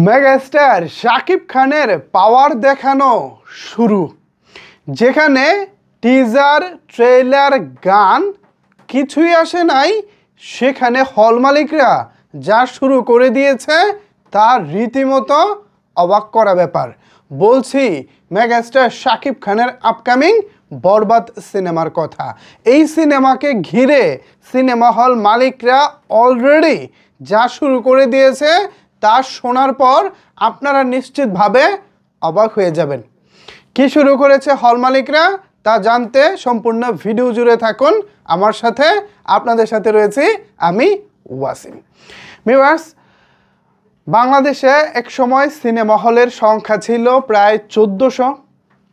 Megastar Shakib খানের পাওয়ার দেখানো শুরু, যেখানে টিজার ট্রেলার গান কিছুই আসে নাই, সেখানে হল মালিকরা যা শুরু করে দিয়েছে তা রীতিমতো অবাক করা ব্যাপার। বলছি মেগাস্টার শাকিব খানের আপকামিং বরবাদ সিনেমার কথা। এই সিনেমাকে ঘিরে সিনেমা হল মালিকরা অলরেডি যা শুরু করে দিয়েছে তা শোনার পর আপনারা নিশ্চিতভাবে অবাক হয়ে যাবেন। কি শুরু করেছে হল মালিকরা তা জানতে সম্পূর্ণ ভিডিও জুড়ে থাকুন আমার সাথে। আপনাদের সাথে রয়েছি আমি ওয়াসিম। ভিউয়ার্স, বাংলাদেশে এক সময় সিনেমা হলের সংখ্যা ছিল প্রায় 1400।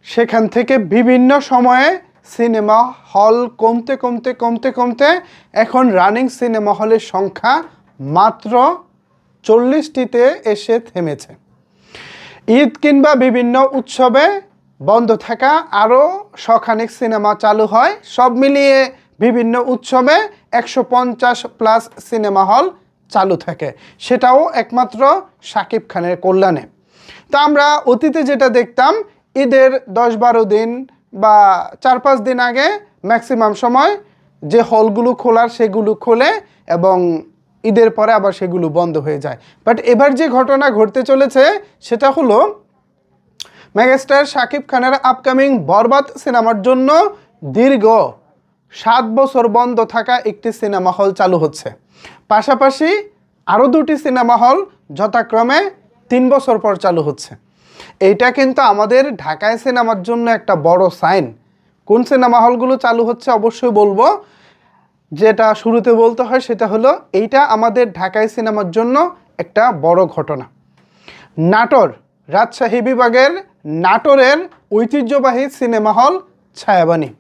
সেখান থেকে বিভিন্ন সময়ে সিনেমা হল কমতে কমতে কমতে কমতে এখন রানিং সিনেমা হলের সংখ্যা মাত্র 40টিতে এসে থেমেছে। ঈদ কিংবা বিভিন্ন উৎসবে বন্ধ থাকা আরও শখানেক সিনেমা চালু হয়। সব মিলিয়ে বিভিন্ন উৎসবে 150+ সিনেমা হল চালু থাকে, সেটাও একমাত্র শাকিব খানের কল্যাণে। তা আমরা অতীতে যেটা দেখতাম, ঈদের 10-12 দিন বা 4-5 দিন আগে ম্যাক্সিমাম সময় যে হলগুলো খোলার সেগুলো খোলে এবং ঈদের পরে আবার সেগুলো বন্ধ হয়ে যায়। বাট এবার যে ঘটনা ঘটতে চলেছে সেটা হলো মেগাস্টার শাকিব খানের আপকামিং বরবাদ সিনেমার জন্য দীর্ঘ 7 বছর বন্ধ থাকা একটি সিনেমা হল চালু হচ্ছে। পাশাপাশি আরও 2টি সিনেমা হল যথাক্রমে 3 বছর পর চালু হচ্ছে। এইটা কিন্তু আমাদের ঢাকায় সিনেমার জন্য একটা বড় সাইন। কোন সিনেমা হলগুলো চালু হচ্ছে অবশ্যই বলবো। যেটা শুরুতে বলতে হয় সেটা হলো এইটা আমাদের ঢাকায় সিনেমার জন্য একটা বড় ঘটনা। নাটোর, রাজশাহী বিভাগের নাটোরের ঐতিহ্যবাহী সিনেমা হল ছায়াবানী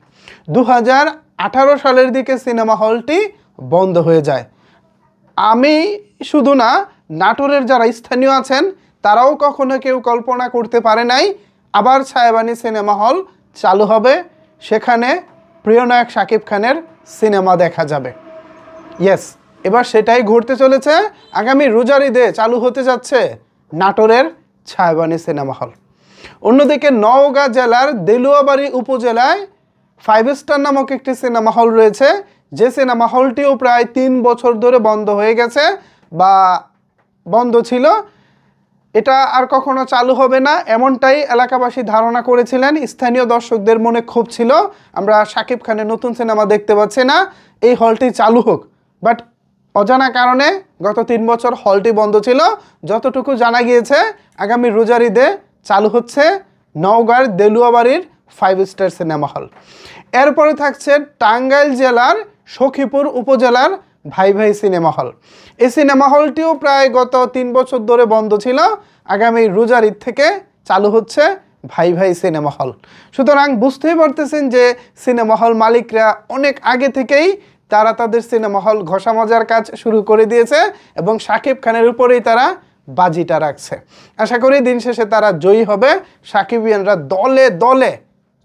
2018 সালের দিকে সিনেমা হলটি বন্ধ হয়ে যায়। আমি শুধু না, নাটোরের যারা স্থানীয় আছেন তারাও কখনো কেউ কল্পনা করতে পারে নাই আবার ছায়াবানী সিনেমা হল চালু হবে, সেখানে প্রিয় নায়ক শাকিব খানের সিনেমা দেখা যাবে। ইয়েস, এবার সেটাই ঘটতে চলেছে। আগামী রোজার ঈদে চালু হতে যাচ্ছে নাটোরের ছায়াবানী সিনেমা হল। অন্যদিকে নওগাঁ জেলার দেলুয়াবাড়ি উপজেলায় 5 স্টার নামক একটি সিনেমা হল রয়েছে, যে সিনেমা হলটিও প্রায় 3 বছর ধরে বন্ধ হয়ে গেছে বা বন্ধ ছিল। এটা আর কখনো চালু হবে না এমনটাই এলাকাবাসী ধারণা করেছিলেন। স্থানীয় দর্শকদের মনে ক্ষোভ ছিল, আমরা শাকিব খানের নতুন সিনেমা দেখতে পাচ্ছি না, এই হলটি চালু হোক। বাট অজানা কারণে গত 3 বছর হলটি বন্ধ ছিল। যতটুকু জানা গিয়েছে আগামী রোজার ঈদে চালু হচ্ছে নওগাঁর দেলুয়াবাড়ির 5 স্টার সিনেমা হল। এরপরে থাকছে টাঙ্গাইল জেলার সখীপুর উপজেলার ভাই ভাই সিনেমা হল। এই সিনেমা হলটিও প্রায় গত 3 বছর ধরে বন্ধ ছিল। আগামী রোজার ঈদ থেকে চালু হচ্ছে ভাই ভাই সিনেমা হল। সুতরাং বুঝতেই পারতেছেন যে সিনেমা হল মালিকরা অনেক আগে থেকেই তারা তাদের সিনেমা হল ঘষা মজার কাজ শুরু করে দিয়েছে এবং শাকিব খানের উপরেই তারা বাজিটা রাখছে। আশা করি দিন শেষে তারা জয়ী হবে, শাকিবিয়ানরা দলে দলে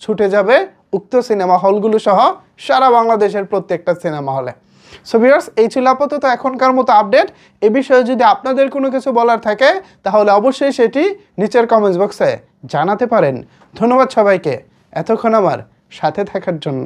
ছুটে যাবে উক্ত সিনেমা হলগুলো সহ সারা বাংলাদেশের প্রত্যেকটা সিনেমা হলে। সো ভিউয়ার্স, এই ছিল আপাতত এখনকার মতো আপডেট। এ বিষয়ে যদি আপনাদের কোনো কিছু বলার থাকে তাহলে অবশ্যই সেটি নিচের কমেন্টস বক্সে জানাতে পারেন। ধন্যবাদ সবাইকে এতক্ষণ আমার সাথে থাকার জন্য।